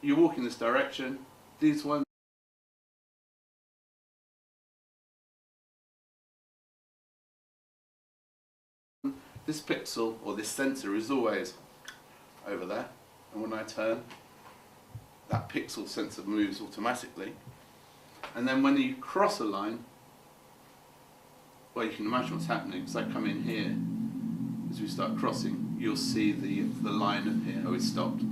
you walk in this direction, these ones, this pixel or this sensor is always over there, and when I turn, that pixel sensor moves automatically. And then when you cross a line, well, you can imagine what's happening. As I come in here, as we start crossing, you'll see the line appear. Oh, it's stopped.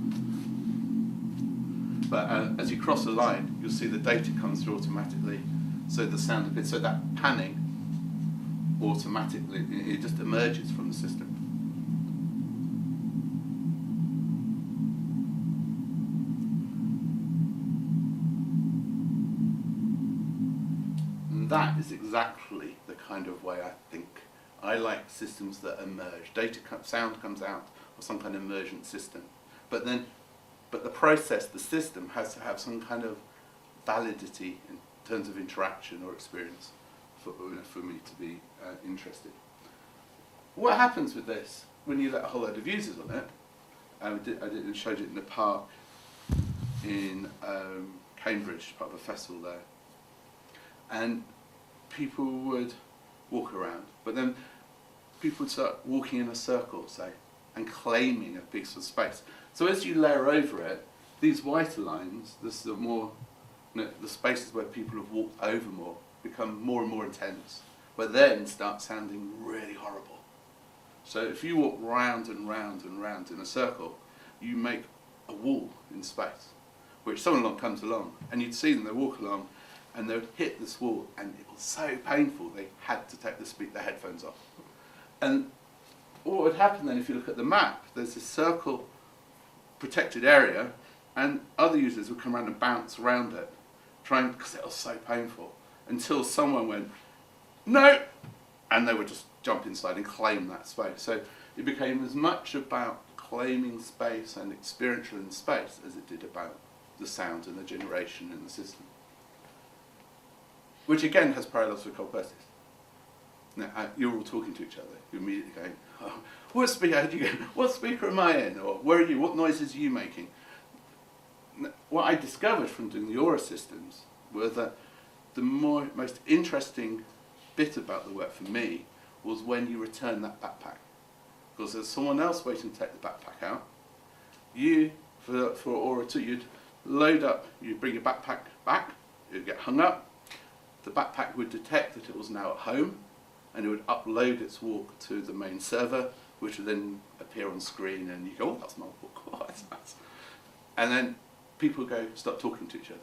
But as you cross a line, you'll see the data comes through automatically. So the sound appears. So that panning automatically, it just emerges from the system. And that is exactly the kind of way I think I like systems that emerge. Sound comes out of some kind of emergent system. But the process, the system, has to have some kind of validity in terms of interaction or experience for me to be interested. What happens with this when you let a whole load of users on it? I showed it in the park in Cambridge, part of a festival there, and people would walk around, but then people would start walking in a circle, say, and claiming a piece of space. So as you layer over it, these whiter lines, the spaces where people have walked over more, become more and more intense, but then start sounding really horrible. So if you walk round and round and round in a circle, you make a wall in space, which someone comes along, and you'd see them, they walk along, and they would hit this wall, and it was so painful they had to take their headphones off. And what would happen then, if you look at the map, there's this circle protected area, and other users would come around and bounce around it, because it was so painful, until someone went, no, and they would just jump inside and claim that space. So it became as much about claiming space and experiential in space as it did about the sound and the generation in the system. Which again has parallels with colpersys. Now, you're all talking to each other. You're immediately going, oh, what speaker am I in? Or where are you? What noises are you making? What I discovered from doing the Aura systems were that the most interesting bit about the work for me was when you return that backpack. Because there's someone else waiting to take the backpack out. You, for Aura 2, you'd load up, you'd bring your backpack back, it'd get hung up, the backpack would detect that it was now at home, and it would upload its walk to the main server, which would then appear on screen, and you go, oh, that's my walk, oh, that's nice. And then people start talking to each other.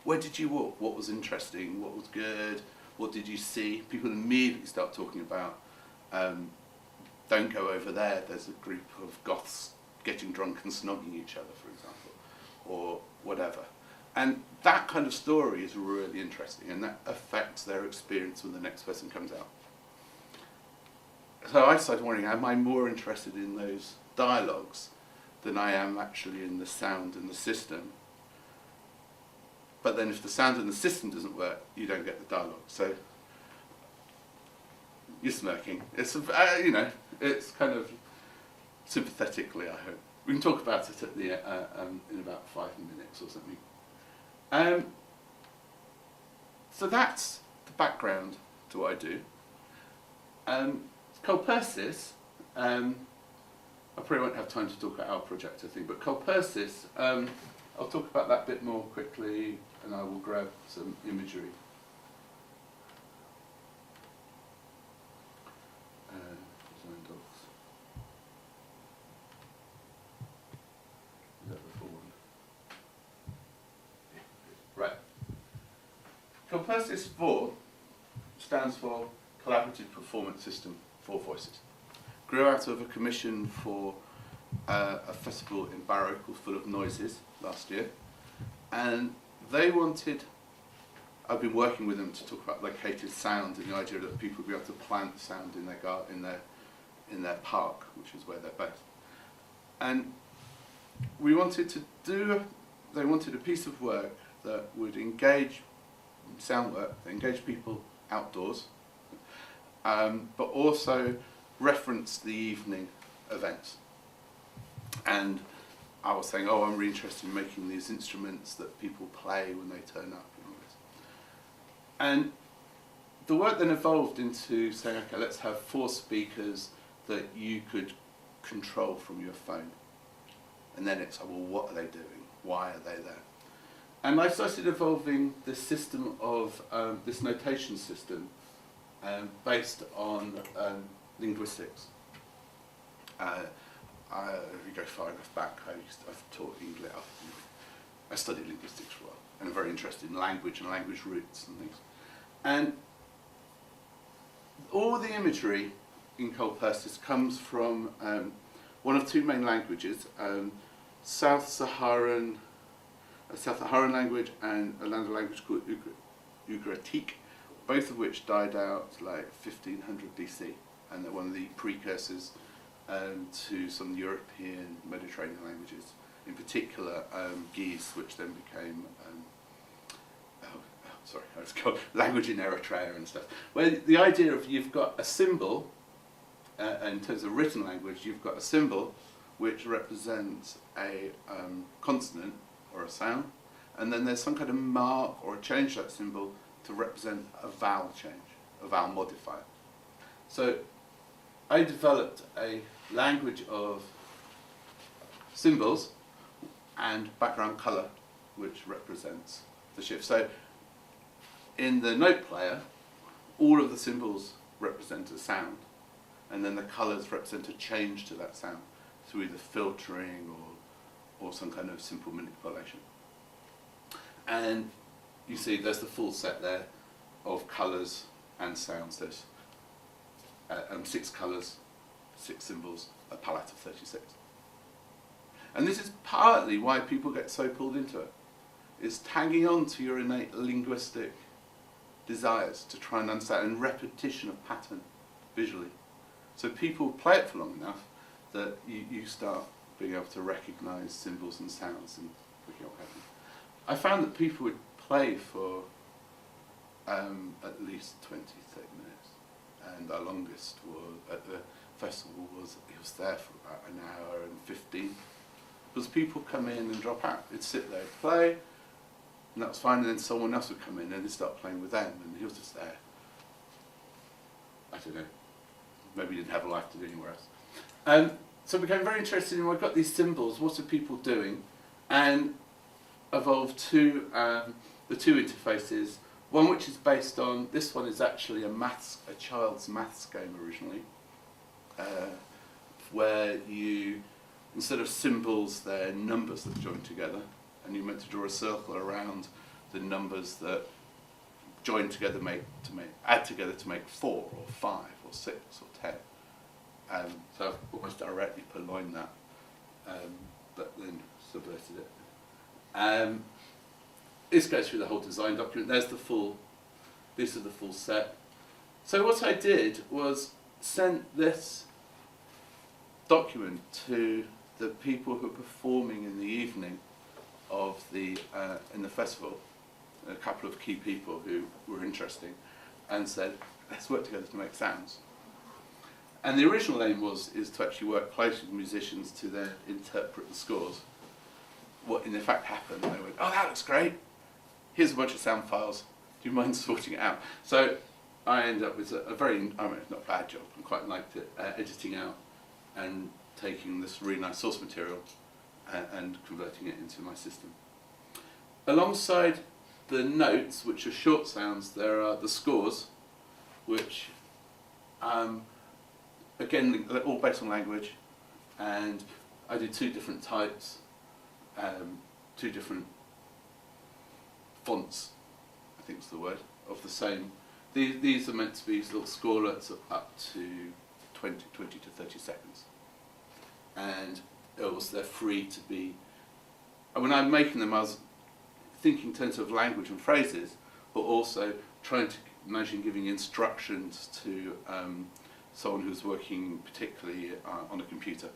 Where did you walk? What was interesting? What was good? What did you see? People immediately start talking about, don't go over there, there's a group of goths getting drunk and snogging each other, for example, or whatever. And that kind of story is really interesting, and that affects their experience when the next person comes out. So I started wondering, am I more interested in those dialogues than I am actually in the sound and the system? But then if the sound and the system doesn't work, you don't get the dialogue. So you're smirking. It's it's kind of sympathetically, I hope. We can talk about it at the in about 5 minutes or something. So that's the background to what I do. Colpersys, I probably won't have time to talk about our project, I think, but colpersys, I'll talk about that a bit more quickly, and I will grab some imagery. Design docs. Is that the full one? Right. colpersys4 stands for Collaborative Performance System for Voices. Grew out of a commission for a festival in Barrow called Full of Noises last year, and they wanted, I've been working with them to talk about located sound and the idea that people would be able to plant sound in their garden, in their park, which is where they're based. And we wanted to they wanted a piece of work that would engage, sound work, that engage people outdoors, but also reference the evening events. And I was saying, oh, I'm really interested in making these instruments that people play when they turn up and all this. And the work then evolved into saying, okay, let's have 4 speakers that you could control from your phone. And then it's like, well, what are they doing? Why are they there? And I started evolving this system of, this notation system based on linguistics. If you go far enough back, I've taught English. I studied linguistics for a while, and I'm very interested in language and language roots and things. And all the imagery in colpersys comes from one of 2 main languages, South Saharan language and a language called Ugaritic, both of which died out like 1500 BC, and they're one of the precursors to some European Mediterranean languages, in particular Ge'ez, which then became I was called language in Eritrea and stuff. Where the idea of you've got a symbol, in terms of written language, you've got a symbol which represents a consonant or a sound, and then there's some kind of mark or a change to that symbol to represent a vowel change, a vowel modifier. So I developed a language of symbols and background colour which represents the shift. So in the note player, all of the symbols represent a sound, and then the colours represent a change to that sound through either filtering or some kind of simple manipulation. And you see there's the full set there of colours and sounds. There's 6 colours, 6 symbols, a palette of 36. And this is partly why people get so pulled into it. It's tagging on to your innate linguistic desires to try and understand, and repetition of pattern visually. So people play it for long enough that you start being able to recognise symbols and sounds and looking at what happens. I found that people would play for at least 20, 30 minutes, and our longest was at the festival was there for about an hour and 15. Because people come in and drop out. They'd sit there, play, and that was fine, and then someone else would come in and they'd start playing with them, and he was just there. I don't know, maybe he didn't have a life to do anywhere else. So I became very interested in, well, I've got these symbols, what are people doing? And evolved the 2 interfaces, one which is based on, this one is actually a child's maths game originally, where you, instead of symbols, they're numbers that join together, and you're meant to draw a circle around the numbers that join together add together to make 4 or 5 or 6 or 10. So I've almost directly purloined that, but then subverted it. This goes through the whole design document. These are the full set. So what I did was sent this document to the people who are performing in the evening of in the festival, a couple of key people who were interesting, and said, let's work together to make sounds. And the original aim is to actually work closely with musicians to then interpret the scores. What in effect happened, they went, oh, that looks great, here's a bunch of sound files, do you mind sorting it out? So I ended up with a very, not a bad job, I quite liked it, editing out and taking this really nice source material and converting it into my system. Alongside the notes, which are short sounds, there are the scores, which again, they're all based on language, and I did 2 different types, 2 different fonts, I think is the word, of the same. These are meant to be little scorelets of up to 20 to 30 seconds. And they're free to be, and when I'm making them, I was thinking in terms of language and phrases, but also trying to imagine giving instructions to someone who's working particularly on a computer,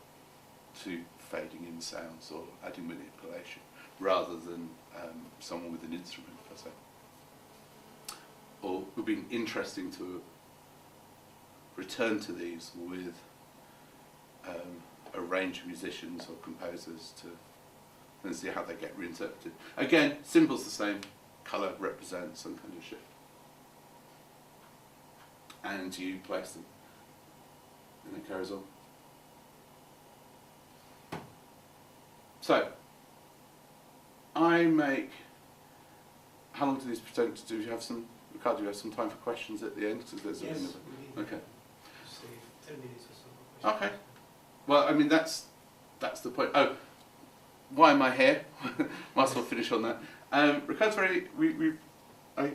to fading in sounds or adding manipulation, rather than someone with an instrument per se. Or it would be interesting to return to these with a range of musicians or composers to and see how they get reinterpreted. Again, symbols the same, colour represents some kind of shift. And you place them, and it carries on. So, I make, how long do these present? Do you have some, Ricardo, do you have some time for questions at the end? Yes, we need okay. say 10 minutes or so. Okay. Well, I mean, that's the point. Oh, why am I here? Might as well finish on that. Ricardo's very, I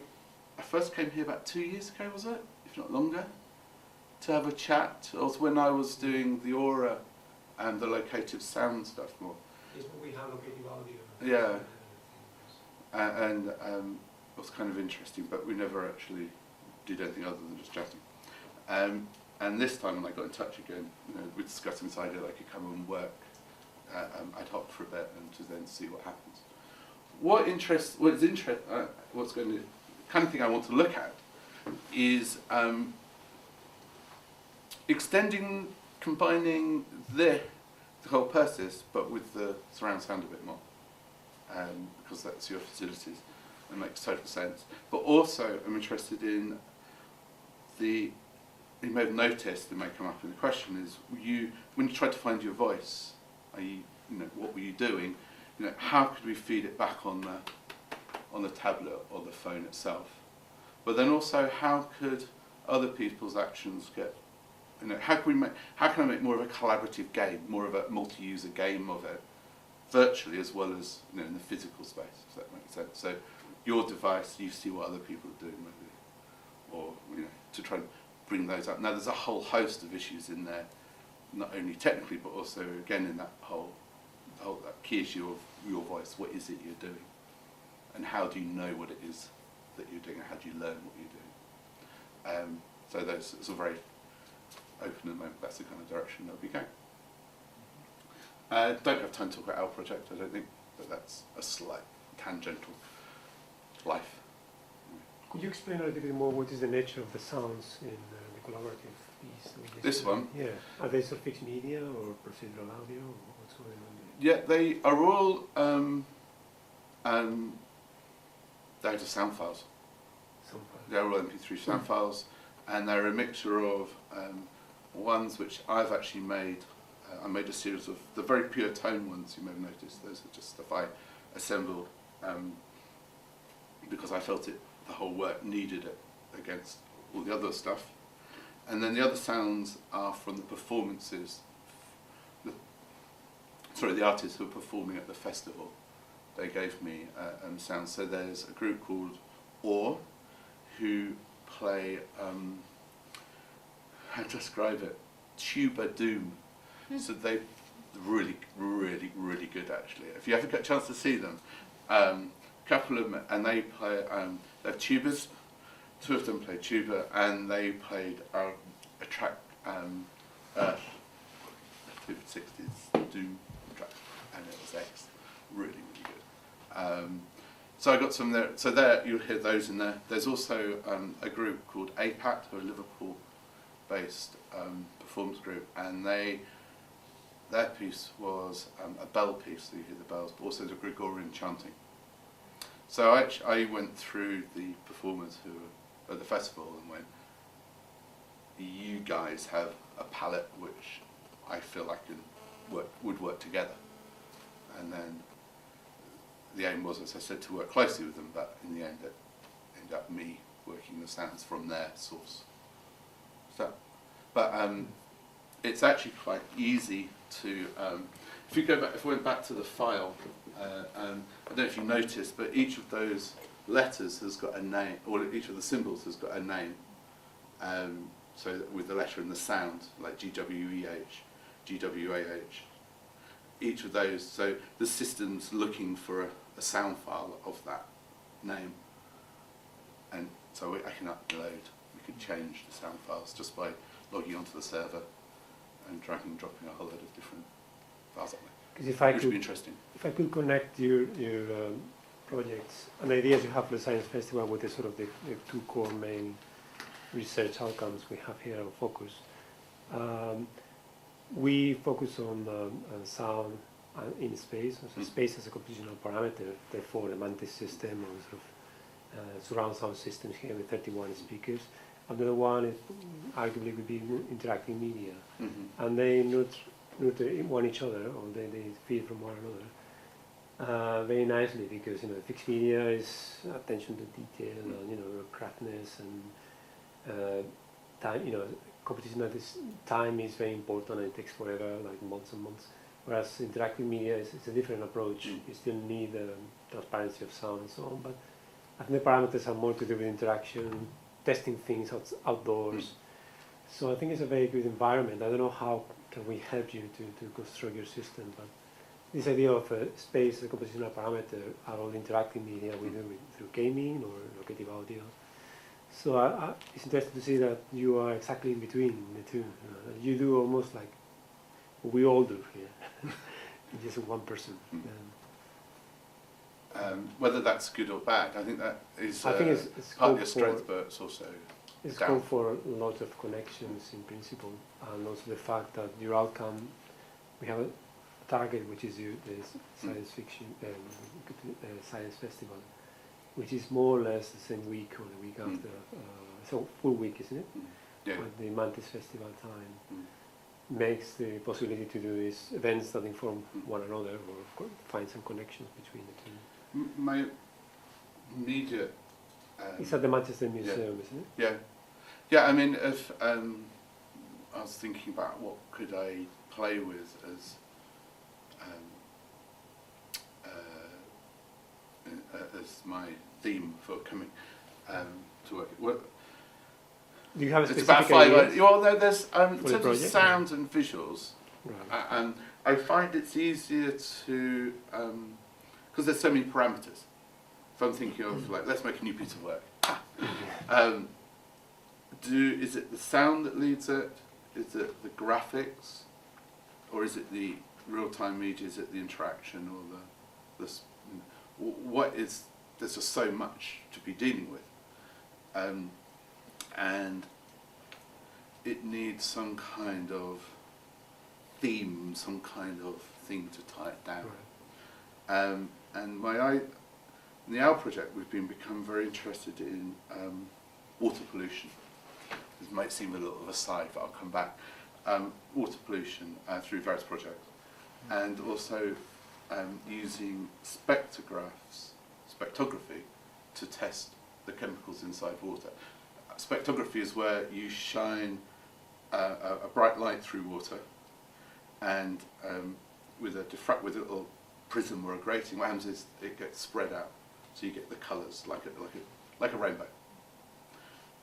first came here about 2 years ago, was it? If not longer, to have a chat. It was when I was doing the aura and the locative sound stuff more. Yes, but we have locative audio. Yeah. And it was kind of interesting, but we never actually did anything other than just chatting. And this time when I got in touch again, we discussed this idea that I could come and work ad hoc for a bit and to then see what happens. What's going to, kind of thing I want to look at is extending, combining the colpersys, but with the surround sound a bit more, because that's your facilities. It makes total sense. But also, I'm interested in you may have noticed, it may come up in the question, is when you tried to find your voice, what were you doing? How could we feed it back on the tablet or the phone itself? But then also, how could other people's actions get? How can I make more of a collaborative game, more of a multi-user game of it, virtually as well as in the physical space? If that makes sense. So, your device, you see what other people are doing, maybe, or to try and bring those up. Now, there's a whole host of issues in there, not only technically, but also again in that that key issue of your voice. What is it you're doing, and how do you know what it is that you're doing, and how do you learn what you're doing? So those it's a very open at the moment. That's the kind of direction that we go. Don't have time to talk about our project, I don't think, but that's a slight tangential life. Could you explain a little bit more what is the nature of the sounds in the collaborative piece? This one? Yeah. Are they sort of fixed media or procedural audio? Or what's going on there? Yeah, they are all they're just sound files. Sound files. They're all MP3 sound files, and they're a mixture of ones which I've actually made. I made a series of the very pure tone ones. You may have noticed those are just stuff I assembled because I felt the whole work needed it against all the other stuff. And then the other sounds are from the performances. The artists who were performing at the festival. They gave me sounds. So there's a group called Or, who play, how to describe it, tuba doom. So they're really, really, really good actually. If you ever get a chance to see them, couple of them, and they play, they have tubas, two of them play tuba, and they played a track, Earth, 60s doom track, and it was really, really good. So I got some there, so there, you'll hear those in there. There's also a group called APAT, who are a Liverpool-based performance group, and their piece was a bell piece, so you hear the bells, but also the Gregorian chanting. So I went through the performers who were at the festival and went, you guys have a palette which I feel would work together. And then the aim was, as I said, to work closely with them, but in the end it ended up me working the sounds from their source. So, but it's actually quite easy to, if we went back to the file, I don't know if you noticed, but each of those letters has got a name, or each of the symbols has got a name. So with the letter and the sound, like GWEH, GWAH, each of those, so the system's looking for a sound file of that name. And so I can upload, we can change the sound files just by logging onto the server and dragging and dropping a whole load of different files up there, which would be interesting. If I could connect your projects and ideas you have for the Science Festival with the sort of the two core main research outcomes we have here on focus. We focus on sound in space. So space as a computational parameter. Therefore, the Mantis system or sort of surround sound systems here with 31 speakers. Another one is arguably would be interacting media, and they nurture one each other, or they feed from one another very nicely, because fixed media is attention to detail and craftness and time. Competition time is very important, and it takes forever, like months and months. Whereas interactive media it's a different approach. You still need transparency of sound and so on, but I think the parameters are more to do with interaction, testing things outdoors. So I think it's a very good environment. I don't know how can we help you to construct your system, but this idea of space as a computational parameter are all interactive media we do through gaming or locative audio. So it's interesting to see that you are exactly in between the two. You do almost like we all do here, just one person. Whether that's good or bad, I think that is it's partly a strength, but it's also it's good for lots of connections in principle, and also the fact that your outcome, we have a target which is the science fiction science festival, which is more or less the same week or the week after, so full week, isn't it? Yeah. With the Mantis festival time makes the possibility to do these events that inform one another or find some connections between the two. My media. It's at the Manchester Museum, isn't it? Yeah, yeah. I mean, if I was thinking about what could I play with as my theme for coming to work. Well, do you have a it's specific about 5. idea? Well, there's in the terms of project? sounds and visuals, Right. and I find it's easier to because there's so many parameters. If I'm thinking of like, let's make a new piece of work. Is it the sound that leads it? Is it the graphics, or is it the real-time media? Is it the interaction, or what is? There's just so much to be dealing with, and it needs some kind of theme, some kind of thing to tie it down. Right. And in the OWL project, we've become very interested in water pollution. This might seem a little of a side, but I'll come back. Water pollution through various projects, and also using spectrography to test the chemicals inside water. Spectrography is where you shine a bright light through water, and with a little prism or a grating, what happens is it gets spread out, so you get the colours like a rainbow.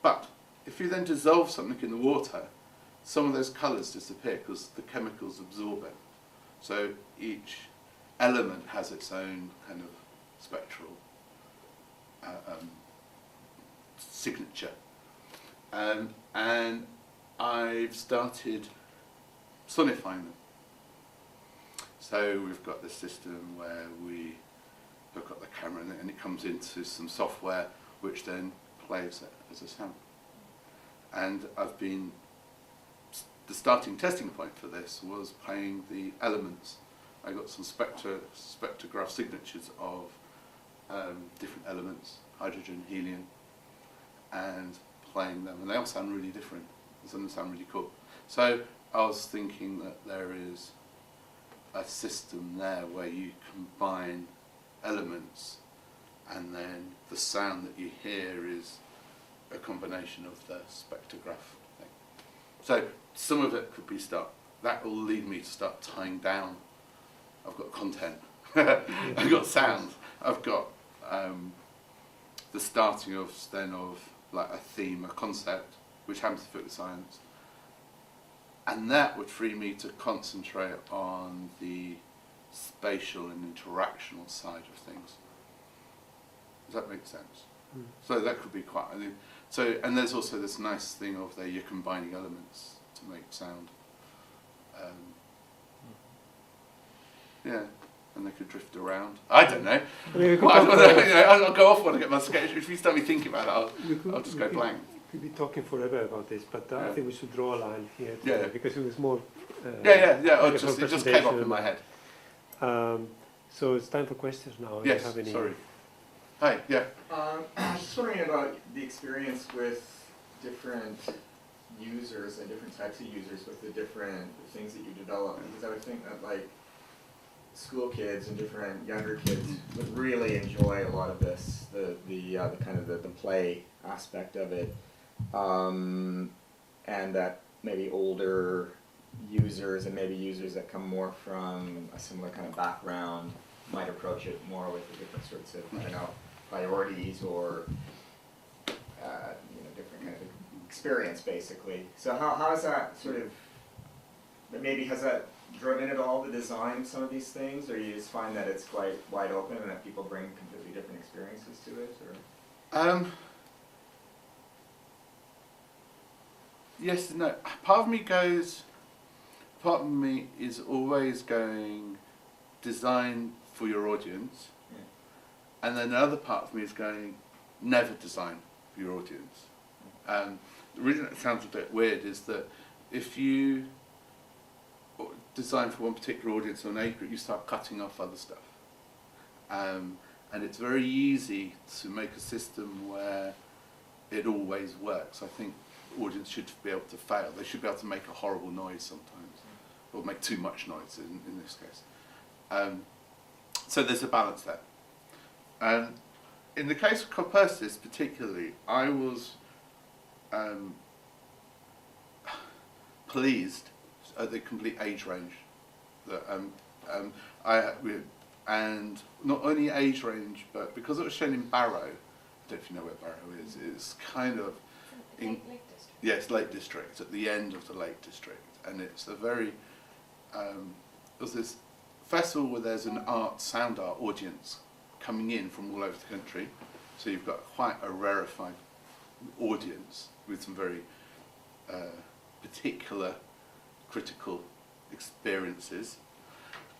But if you then dissolve something in the water, some of those colours disappear because the chemicals absorb it. So each element has its own kind of spectral signature. And I've started sonifying them. So we've got this system where we hook up the camera and it comes into some software which then plays it as a sound. And the starting testing point for this was playing the elements. I got some spectrograph signatures of different elements, hydrogen, helium, and playing them. And they all sound really different. Some of them sound really cool. So I was thinking that there is a system there where you combine elements, and then the sound that you hear is a combination of the spectrograph thing. So some of it could be that will lead me to start tying down. I've got content, I've got sound, I've got the starting of like a theme, a concept, which happens to fit with science. And that would free me to concentrate on the spatial and interactional side of things. Does that make sense? So that could be quite. And there's also this nice thing of you're combining elements to make sound. Yeah, and they could drift around. I don't know. I'll go off when I get my sketch. If you start me thinking about it, I'll just go blank. We could be talking forever about this, but I think we should draw a line here Yeah. because it was more. It just came up in my head. So it's time for questions now. Do Yes, you have any? sorry. Hi, yeah. I was just wondering about the experience with different users and different types of users with the different things that you develop, because I would think that like school kids and different younger kids would really enjoy a lot of this, the kind of the play aspect of it, and that maybe older users and maybe users that come more from a similar kind of background might approach it more with the different sorts of, I don't know, priorities or different kind of experience basically. So how is that sort of, maybe has that driven at all the design of some of these things, or you just find that it's quite wide open and that people bring completely different experiences to it? Or? Yes and no. Part of me is always going design for your audience, and then the other part of me is going never design for your audience. The reason it sounds a bit weird is that if you design for one particular audience or an age group, you start cutting off other stuff. And it's very easy to make a system where it always works. I think audience should be able to fail. They should be able to make a horrible noise sometimes, or make too much noise in this case. So there's a balance there. In the case of colpersys particularly, I was pleased at the complete age range that and not only age range, but because it was shown in Barrow, I don't know if you know where Barrow is, it's kind of in Lake District. yes, Lake District, at the end of the Lake District, and it's a very there's this festival where there's an sound art audience coming in from all over the country, so you've got quite a rarefied audience with some very particular critical experiences.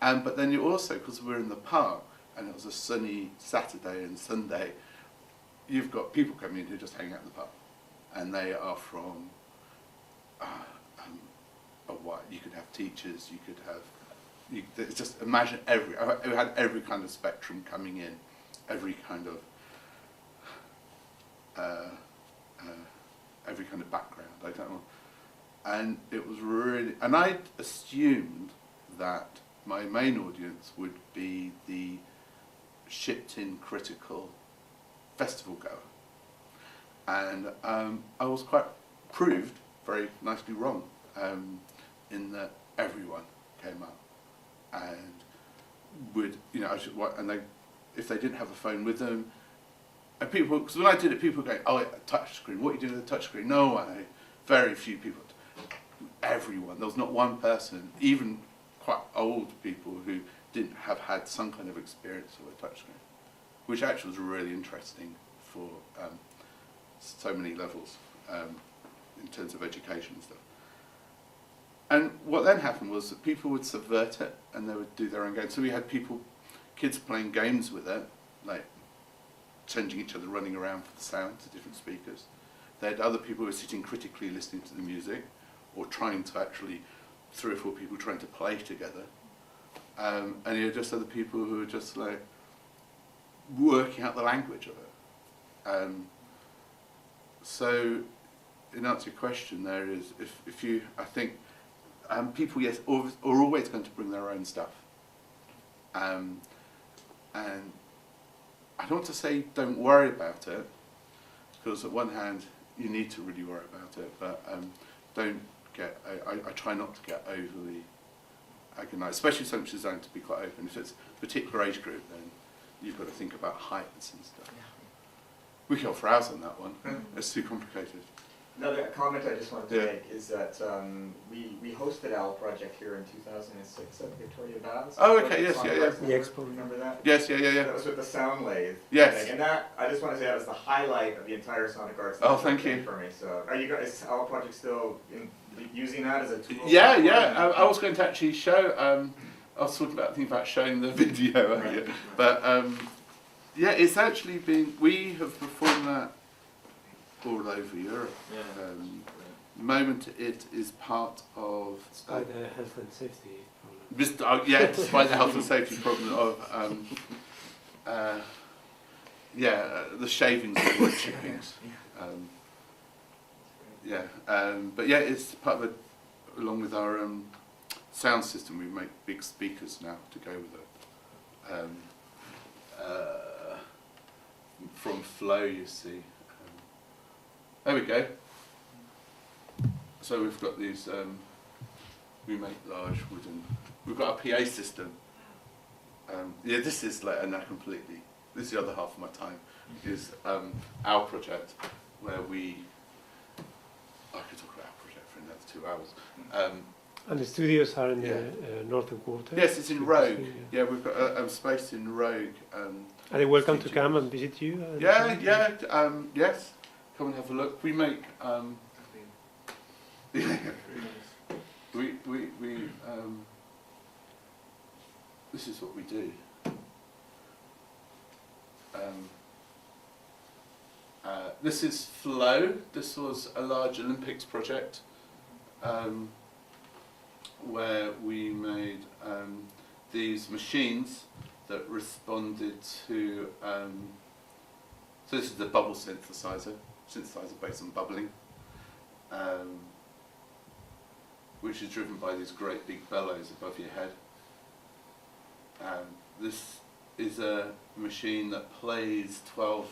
But then you also, because we're in the park and it was a sunny Saturday and Sunday, you've got people coming in who just hang out in the park, and they are from you could have teachers, you could have just imagine we had every kind of spectrum coming in, every kind of background. I don't know. And it was really, and I assumed that my main audience would be the shipped-in critical festival goer, and I was quite proved very nicely wrong, in that everyone came up and would, if they didn't have a phone with them, and people, because when I did it, people were going, oh, a touch screen, what are you doing with a touch screen? No one, very few people. Everyone, there was not one person, even quite old people who didn't have had some kind of experience with a touchscreen, which actually was really interesting for so many levels in terms of education and stuff. And what then happened was that people would subvert it and they would do their own games. So we had kids playing games with it, like changing each other, running around for the sound to different speakers. They had other people who were sitting critically listening to the music, or trying to actually, 3 or 4 people trying to play together. And you had just other people who were just like working out the language of it. So, in answer to your question, there is, if you, I think, people, yes, are always going to bring their own stuff. And I don't want to say don't worry about it, because on one hand, you need to really worry about it, but don't get, I try not to get overly agonised, especially something which is designed to be quite open. If it's a particular age group, then you've got to think about heights and stuff. We could go for hours on that one. It's too complicated. Another comment I just wanted to make is that we hosted our project here in 2006 at Victoria Valves. Oh, okay, yes, yeah. The expo. Remember that? Yes, yeah. That was with the sound lathe. Yes. thing. And that, I just want to say that was the highlight of the entire Sonic Arts. Oh, thank you. For me. So, are you guys, our project still using that as a tool? Yeah. I was going to actually show, I was talking about showing the video earlier. Right. But yeah, it's actually been, we have performed that all over Europe. Yeah. the moment it is part of By the health and safety problem. despite the health and safety problem of the shavings of wood chippings. But yeah, it's part of it. Along with our sound system, we make big speakers now to go with it. From Flow, you see. There we go. So we've got these. We make large wooden. We've got a PA system. This is like completely. This is the other half of my time. Is our project where we. I could talk about our project for another 2 hours. And the studios are in the northern quarter? Yes, it's in Rogue. Yeah, we've got a space in Rogue. Are they welcome to come and visit you? Yes. Come and have a look. We make. This is what we do. This is Flow. This was a large Olympics project where we made these machines that responded to. So this is the bubble synthesizer based on bubbling, which is driven by these great big bellows above your head. This is a machine that plays 12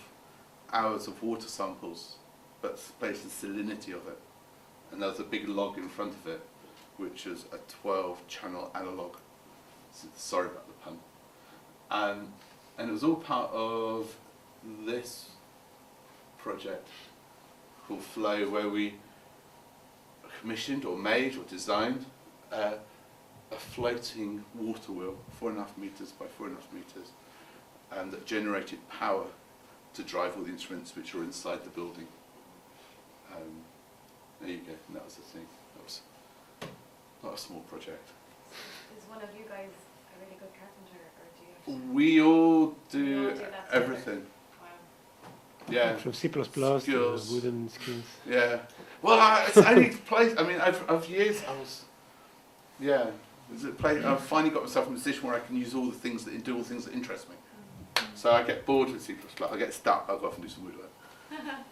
hours of water samples, but based on the salinity of it. And there's a big log in front of it, which is a 12-channel analog. Sorry about the pun. And it was all part of this project called Flow, where we commissioned or made or designed a floating water wheel, 4.5 meters by 4.5 meters, and that generated power to drive all the instruments which are inside the building. There you go, and that was the thing. That was not a small project. Is one of you guys a really good carpenter, or do you have to... We all do You all do that everything. Wow. Yeah. From C++ to Skills. wooden skills. Yeah. Well, it's only place. I mean, I've years. I was. Yeah. I've finally got myself in a position where I can use all the things that do all the things that interest me. So I get bored with C++. I get stuck. I'll go off and do some woodwork.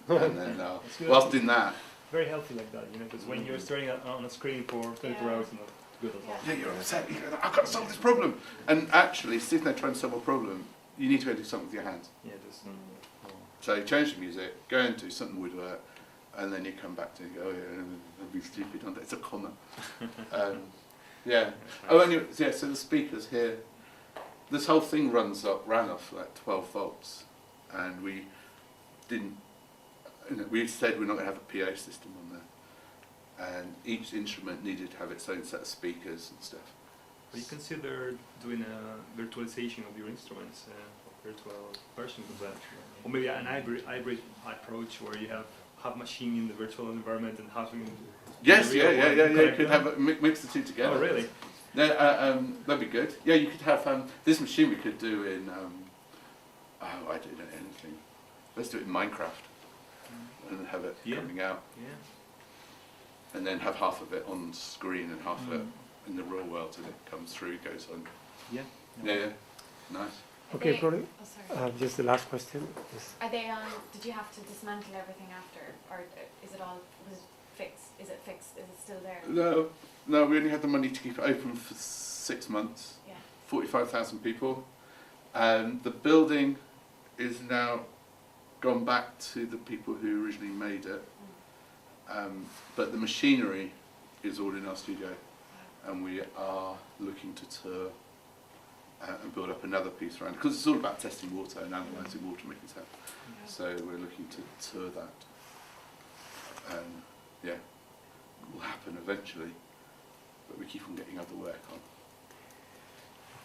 And then whilst doing that. Very healthy like that, because when you're staring on a screen for 24 hours, it's not good at all. Yeah, you're upset. I've got to solve this problem. And actually, sitting there trying to solve a problem, you need to go do something with your hands. Yeah, just So you change the music, go and do something woodwork, and then you come back to it and go, oh yeah, I'd be stupid, aren't I? It's a comma. Yeah. Oh, anyway, yeah, so the speakers here, this whole thing ran off like 12 volts, and we didn't, we said we're not going to have a PA system on there, and each instrument needed to have its own set of speakers and stuff. But you consider doing a virtualization of your instruments, virtual versions of that, or maybe an hybrid approach where you have machine in the virtual environment and having Yes, the real one, you could them? have mix the two together. Oh, really? Yeah, that'd be good. Yeah, you could have this machine. We could do in I don't know anything. Let's do it in Minecraft and have it coming out, and then have half of it on screen and half of it in the real world, and it comes through, goes on. Yeah. Nice. Okay, probably. Oh, sorry. Just the last question. Yes. Are they did you have to dismantle everything after, or is it all, was it fixed? Is it fixed? Is it still there? No, we only had the money to keep it open for 6 months. Yeah. 45,000 people. The building is now gone back to the people who originally made it, but the machinery is all in our studio, and we are looking to tour and build up another piece around it, because it's all about testing water and analysing water, making sound. So we're looking to tour that. Yeah, it will happen eventually, but we keep on getting other work on.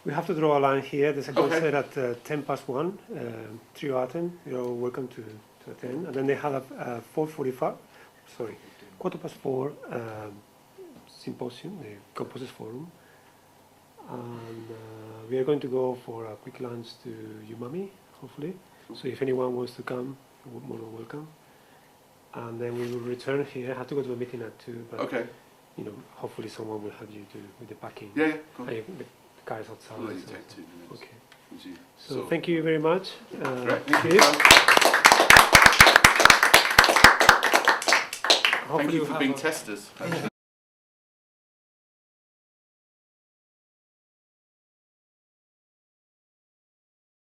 We have to draw a line here. There's a Okay. concert at 1:10, Trio Aten. You're welcome to attend. And then they have a 4:45, sorry, 4:15 symposium, the Composers Forum. And we are going to go for a quick lunch to Umami, hopefully. So if anyone wants to come, you're more than welcome. and then we will return here. I have to go to a meeting at 2, but Okay. you know, hopefully someone will help you do with the packing. Yeah, yeah. Cool. And the guys outside. I'll let you so- take 2 minutes. Okay. As you So sort. thank you very much. Great. Thank you. Keith. Thank Hopefully you we'll for have being a- testers.